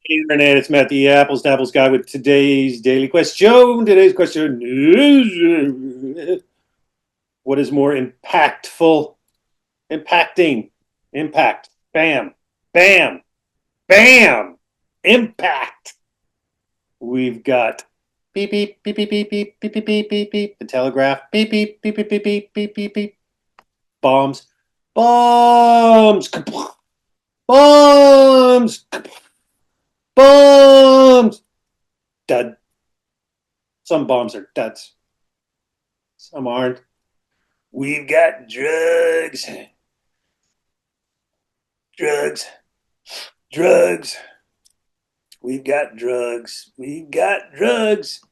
Internet, it's Matt, the Apples to Apples guy, with today's daily question. Today's question is: what is more impactful? Impacting. Impact. Bam. Bam. Bam. Impact. We've got beep beep beep beep beep beep beep beep beep beep beep. The telegraph. Beep beep beep beep beep beep beep beep beep. Bombs. Bombs. Bombs. Bombs. Dud. Some bombs are duds. Some aren't. We've got drugs. Drugs. Drugs. We've got drugs. We've got drugs.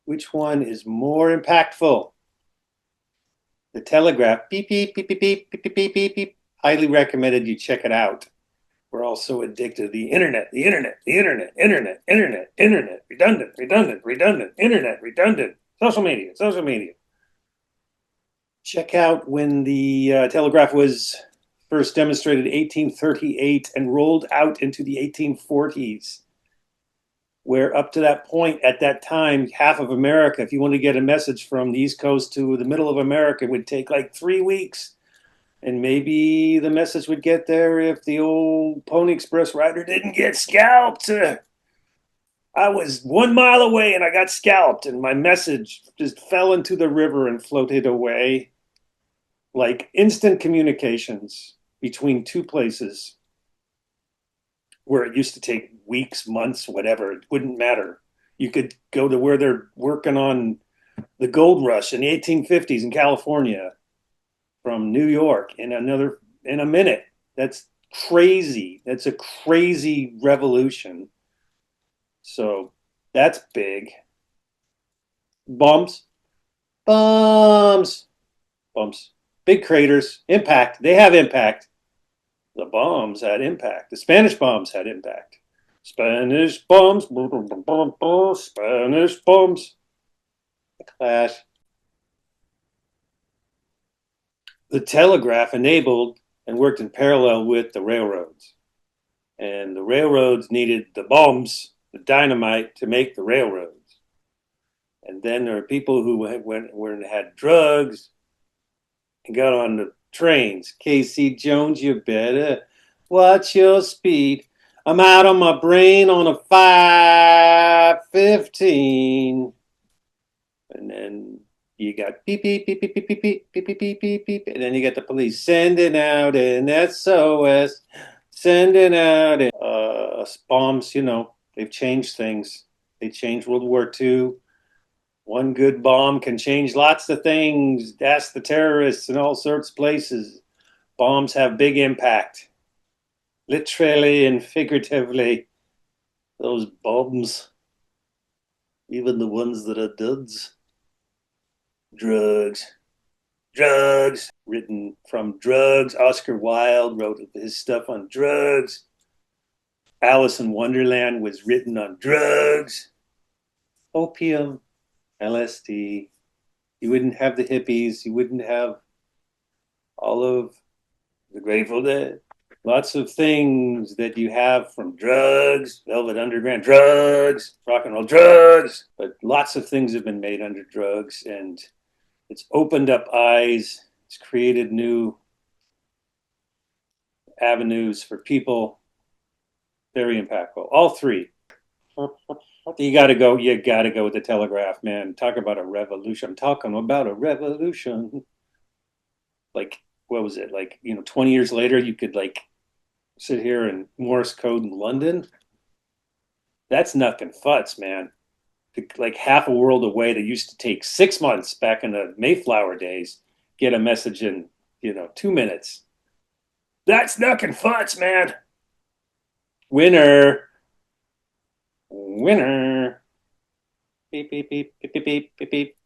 Which one is more impactful? The Telegraph. Beep, beep, beep, beep, beep, beep, beep, beep, beep, beep. Highly recommended you check it out. We're also addicted to the internet, the internet, the internet, internet, internet, internet, redundant, redundant, redundant, internet, redundant, social media, social media. Check out when the telegraph was first demonstrated in 1838 and rolled out into the 1840s, where up to that point, at that time, half of America, if you wanted to get a message from the East Coast to the middle of America, it would take like 3 weeks. And maybe the message would get there if the old Pony Express rider didn't get scalped. I was 1 mile away and I got scalped, and my message just fell into the river and floated away. Like instant communications between two places where it used to take weeks, months, whatever, it wouldn't matter. You could go to where they're working on the gold rush in the 1850s in California from New York in a minute. That's crazy. That's a crazy revolution. So that's big. Bumps, bumps, bumps. Big craters, impact. They have impact. The bombs had impact. The Spanish bombs had impact. Spanish bombs, Spanish bombs. The Clash. The telegraph enabled and worked in parallel with the railroads. And the railroads needed the bombs, the dynamite, to make the railroads. And then there are people who went and had drugs and got on the trains. Casey Jones, you better watch your speed. I'm out on my brain on a 515. And then you got beep, beep, beep, beep, beep, beep, beep, beep, beep, beep, beep, beep. And then you got the police sending out an SOS, sending out bombs. They've changed things. They changed World War II. One good bomb can change lots of things. Ask the terrorists in all sorts of places. Bombs have big impact, literally and figuratively. Those bombs, even the ones that are duds. Drugs, drugs. Written from drugs. Oscar Wilde wrote his stuff on drugs. Alice in Wonderland was written on drugs. Opium, LSD. You wouldn't have the hippies. You wouldn't have all of the Grateful Dead. Lots of things that you have from drugs, Velvet Underground, drugs, rock and roll, drugs. But lots of things have been made under drugs, and it's opened up eyes. It's created new avenues for people. Very impactful. All three. You got to go. You got to go with the telegraph, man. Talk about a revolution. I'm talking about a revolution. Like, what was it? Like, 20 years later, you could like sit here in Morse code in London. That's nothing futz, man. Like half a world away that used to take 6 months back in the Mayflower days, get a message in, 2 minutes. That's nothing futz, man. Winner. Winner. Beep, beep, beep, beep, beep, beep, beep, beep.